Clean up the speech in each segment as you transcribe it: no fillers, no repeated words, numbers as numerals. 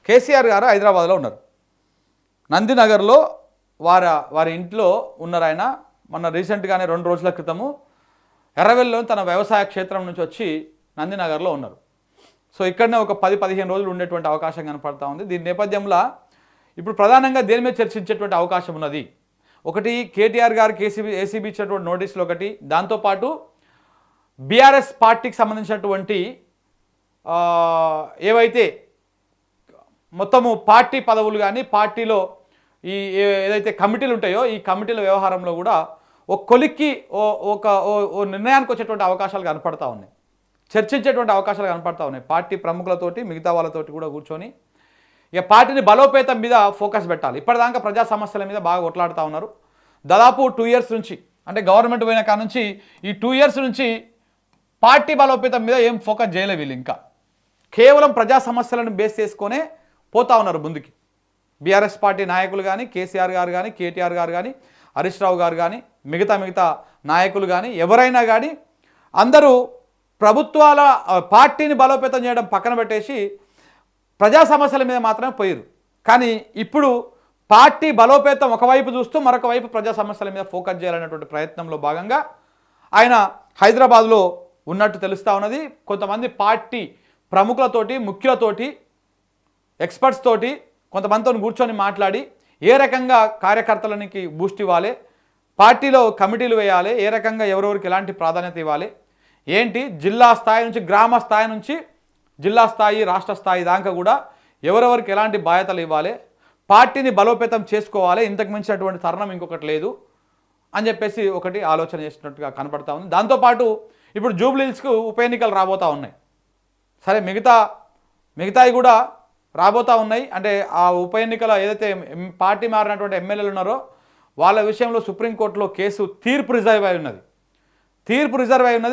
కేసీఆర్ గారు హైదరాబాద్లో ఉన్నారు. నందినగర్లో వారి ఇంట్లో ఉన్నారు. ఆయన మొన్న రీసెంట్గానే 2 రోజుల క్రితము ఎర్రవెల్లిలో తన వ్యవసాయ క్షేత్రం నుంచి వచ్చి నందినగర్లో ఉన్నారు. సో ఇక్కడనే ఒక 10-15 రోజులు ఉండేటువంటి అవకాశం కనపడతా ఉంది. దీని నేపథ్యంలో ఇప్పుడు ప్రధానంగా దేని మీద చర్చించేటువంటి అవకాశం ఉన్నది. ఒకటి కేటీఆర్ గారికి ఏసీబీ ఇచ్చినటువంటి నోటీసులు, ఒకటి దాంతోపాటు బీఆర్ఎస్ పార్టీకి సంబంధించినటువంటి ఏవైతే మొత్తము పార్టీ పదవులు కానీ పార్టీలో ఈ ఏదైతే కమిటీలు ఉంటాయో ఈ కమిటీల వ్యవహారంలో కూడా ఒక కొలిక్కి ఓ నిర్ణయానికి వచ్చేటువంటి అవకాశాలు కనపడతా ఉన్నాయి, చర్చించేటువంటి అవకాశాలు కనపడతా ఉన్నాయి. పార్టీ ప్రముఖులతోటి మిగతా వాళ్ళతోటి కూడా కూర్చొని ఇక పార్టీని బలోపేతం మీద ఫోకస్ పెట్టాలి. ఇప్పటిదాకా ప్రజా సమస్యల మీద బాగా కొట్లాడుతూ ఉన్నారు. దాదాపు 2 years నుంచి, అంటే గవర్నమెంట్ పోయిన కాడ నుంచి ఈ 2 years నుంచి పార్టీ బలోపేతం మీద ఏం ఫోకస్ చేయలే వీళ్ళు. ఇంకా కేవలం ప్రజా సమస్యలను బేస్ చేసుకొనే పోతా ఉన్నారు ముందుకి. బీఆర్ఎస్ పార్టీ నాయకులు కానీ, కేసీఆర్ గారు కానీ, కేటీఆర్ గారు కానీ, హరీష్ రావు గారు కానీ, మిగతా నాయకులు కానీ, ఎవరైనా కానీ అందరూ ప్రభుత్వాల పార్టీని బలోపేతం చేయడం పక్కన పెట్టేసి ప్రజా సమస్యల మీద మాత్రమే పోయారు. కానీ ఇప్పుడు పార్టీ బలోపేతం ఒకవైపు చూస్తూ మరొక వైపు ప్రజా సమస్యల మీద ఫోకస్ చేయాలనేటువంటి ప్రయత్నంలో భాగంగా ఆయన హైదరాబాద్లో ఉన్నట్టు తెలుస్తూ ఉన్నది. కొంతమంది పార్టీ ప్రముఖులతోటి, ముఖ్యులతోటి, ఎక్స్పర్ట్స్ తోటి కొంతమందితో కూర్చొని మాట్లాడి ఏ రకంగా కార్యకర్తలకి బూస్ట్ ఇవ్వాలి, పార్టీలో కమిటీలు వేయాలి, ఏ రకంగా ఎవరెవరికి ఎలాంటి ప్రాధాన్యత ఇవ్వాలి, ఏంటి జిల్లా స్థాయి నుంచి గ్రామ స్థాయి నుంచి జిల్లా స్థాయి రాష్ట్ర స్థాయి దాకా కూడా ఎవరెవరికి ఎలాంటి బాధ్యతలు ఇవ్వాలి, పార్టీని బలోపేతం చేసుకోవాలి, ఇంతకు మించినటువంటి తరుణం ఇంకొకటి లేదు అని చెప్పేసి ఒకటి ఆలోచన చేసినట్టుగా కనపడతా ఉంది. దాంతోపాటు ఇప్పుడు జూబ్లీహిల్స్కు ఉప ఎన్నికలు రాబోతూ ఉన్నాయి. సరే మిగతాయి కూడా రాబోతూ ఉన్నాయి. అంటే ఆ ఉప ఎన్నికల ఏదైతే పార్టీ మారినటువంటి ఎమ్మెల్యేలు ఉన్నారో వాళ్ళ విషయంలో సుప్రీంకోర్టులో కేసు తీర్పు రిజర్వ్ అయి ఉన్నది.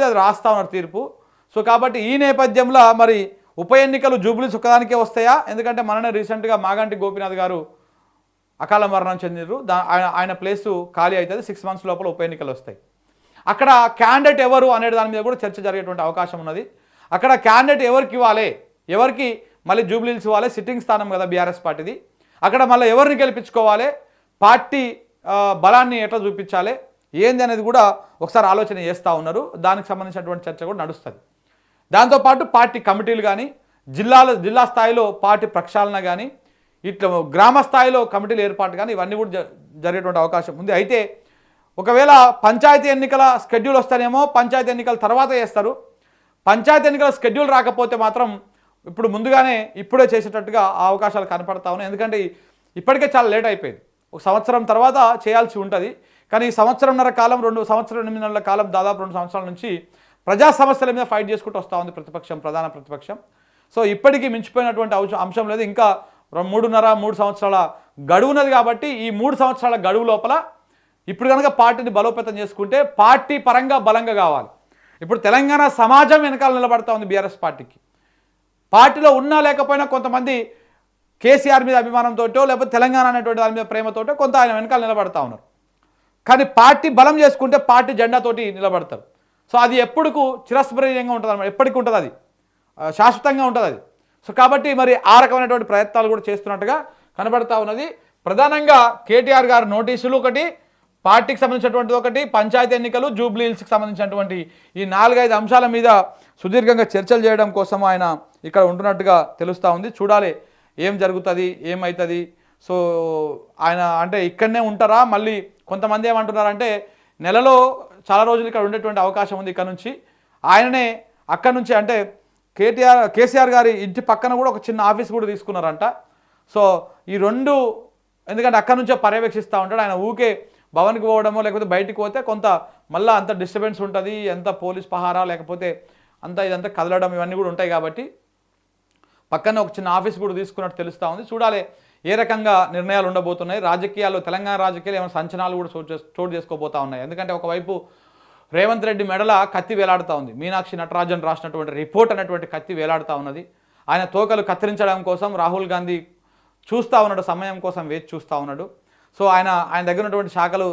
అది రాస్తా ఉన్నారు తీర్పు. సో కాబట్టి ఈ నేపథ్యంలో మరి ఉప ఎన్నికలు జూబ్లీహిల్స్ ఒక్కదానికే వస్తాయా? ఎందుకంటే మననే రీసెంట్గా మాగంటి గోపీనాథ్ గారు అకాల మరణం చెందిరు. ఆయన ప్లేసు ఖాళీ అవుతుంది. 6 months లోపల ఉప ఎన్నికలు వస్తాయి. అక్కడ క్యాండిడేట్ ఎవరు అనే దాని మీద కూడా చర్చ జరిగేటువంటి అవకాశం ఉన్నది. అక్కడ క్యాండిడేట్ ఎవరికి ఇవ్వాలి, ఎవరికి మళ్ళీ జూబ్లీహిల్స్ ఇవ్వాలి, సిట్టింగ్ స్థానం కదా బీఆర్ఎస్ పార్టీది. అక్కడ మళ్ళీ ఎవరిని గెలిపించుకోవాలి, పార్టీ బలాన్ని ఎట్లా చూపించాలి, ఏంది అనేది కూడా ఒకసారి ఆలోచన చేస్తూ ఉన్నారు. దానికి సంబంధించినటువంటి చర్చ కూడా నడుస్తుంది. దాంతోపాటు పార్టీ కమిటీలు కానీ, జిల్లా స్థాయిలో పార్టీ ప్రక్షాళన కానీ, ఇట్లా గ్రామ స్థాయిలో కమిటీలు ఏర్పాటు కానీ ఇవన్నీ కూడా జరిగేటువంటి అవకాశం ఉంది. అయితే ఒకవేళ పంచాయతీ ఎన్నికల స్కెడ్యూల్ వస్తేనేమో పంచాయతీ ఎన్నికల తర్వాత చేస్తారు. పంచాయతీ ఎన్నికల స్కెడ్యూల్ రాకపోతే మాత్రం ఇప్పుడు ముందుగానే ఇప్పుడే చేసేటట్టుగా ఆ అవకాశాలు కనపడతా ఉన్నాయి. ఎందుకంటే ఇప్పటికే చాలా లేట్ అయిపోయింది. 1 సంవత్సరం తర్వాత చేయాల్సి ఉంటుంది. కానీ ఈ 1.5 కాలం, 2 సంవత్సరాల 8 నెలల కాలం, దాదాపు 2 సంవత్సరాల నుంచి ప్రజా సమస్యల మీద ఫైట్ చేసుకుంటూ వస్తూ ఉంది ప్రధాన ప్రతిపక్షం. సో ఇప్పటికీ మించిపోయినటువంటి అంశం లేదు. ఇంకా 3 సంవత్సరాల గడువు ఉన్నది. కాబట్టి ఈ 3 సంవత్సరాల గడువు లోపల ఇప్పుడు కనుక పార్టీని బలోపేతం చేసుకుంటే పార్టీ పరంగా బలంగా కావాలి. ఇప్పుడు తెలంగాణ సమాజం వెనకాల నిలబడతా ఉంది బీఆర్ఎస్ పార్టీకి. పార్టీలో ఉన్నా లేకపోయినా కొంతమంది కేసీఆర్ మీద అభిమానంతో లేకపోతే తెలంగాణ అనేటువంటి దాని మీద ప్రేమతోటో కొంత ఆయన వెనకాల నిలబడతా ఉన్నారు. కానీ పార్టీ బలం చేసుకుంటే పార్టీ జెండాతోటి నిలబడతారు. సో అది ఎప్పుడుకు చిరస్మరణీయంగా ఉంటుంది అన్నమాట. ఎప్పటికీ ఉంటుంది, అది శాశ్వతంగా ఉంటుంది అది. సో కాబట్టి మరి ఆ రకమైనటువంటి ప్రయత్నాలు కూడా చేస్తున్నట్టుగా కనబడతా ఉన్నది. ప్రధానంగా కేటీఆర్ గారు నోటీసులు ఒకటి, పార్టీకి సంబంధించినటువంటి ఒకటి, పంచాయతీ ఎన్నికలు, జూబ్లీహిల్స్కి సంబంధించినటువంటి ఈ 4-5 అంశాల మీద సుదీర్ఘంగా చర్చలు చేయడం కోసం ఆయన ఇక్కడ ఉంటున్నట్టుగా తెలుస్తూ ఉంది. చూడాలి ఏం జరుగుతుంది, ఏమవుతుంది. సో ఆయన అంటే ఇక్కడనే ఉంటారా? మళ్ళీ కొంతమంది ఏమంటున్నారంటే నెలలో చాలా రోజులు ఇక్కడ ఉండేటువంటి అవకాశం ఉంది. ఇక్కడ నుంచి ఆయననే అక్కడ నుంచి అంటే కేసీఆర్ గారి ఇంటి పక్కన కూడా ఒక చిన్న ఆఫీస్ కూడా తీసుకున్నారంట. సో ఈ 2 ఎందుకంటే అక్కడ నుంచే పర్యవేక్షిస్తూ ఉంటాడు ఆయన. ఊకే భవన్కి పోవడమో లేకపోతే బయటికి పోతే కొంత మళ్ళీ అంత డిస్టర్బెన్స్ ఉంటుంది, ఎంత పోలీస్ పహారా లేకపోతే ఇదంతా కదలడం ఇవన్నీ కూడా ఉంటాయి. కాబట్టి పక్కన ఒక చిన్న ఆఫీస్ కూడా తీసుకున్నట్టు తెలుస్తూ ఉంది. చూడాలి ఏ రకంగా నిర్ణయాలు ఉండబోతున్నాయి. రాజకీయాల్లో తెలంగాణ రాజకీయాలు ఏమైనా సంచలనాలు కూడా చోటు చేసుకోబోతూ ఉన్నాయి. ఎందుకంటే ఒకవైపు రేవంత్ రెడ్డి మెడల కత్తి వేలాడుతూ ఉంది. మీనాక్షి నటరాజన్ రాసినటువంటి రిపోర్ట్ అనేటువంటి కత్తి వేలాడుతూ ఉన్నది. ఆయన తోకలు కత్తిరించడం కోసం రాహుల్ గాంధీ చూస్తూ ఉన్నాడు, సమయం కోసం వేచి చూస్తూ ఉన్నాడు. సో ఆయన దగ్గర ఉన్నటువంటి శాఖలు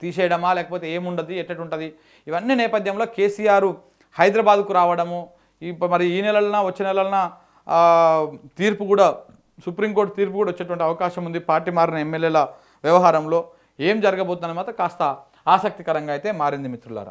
తీసేయడమా లేకపోతే ఏముండదు, ఎట్టటుంటుంది, ఇవన్నీ నేపథ్యంలో కేసీఆర్ హైదరాబాద్కు రావడము, మరి ఈ నెలలన వచ్చే నెలలన తీర్పు కూడా సుప్రీంకోర్టు తీర్పు కూడా వచ్చేటువంటి అవకాశం ఉంది. పార్టీ మారిన ఎమ్మెల్యేల వ్యవహారంలో ఏం జరగబోతుందని మాత్రం కాస్త ఆసక్తికరంగా అయితే మారింది మిత్రులారా.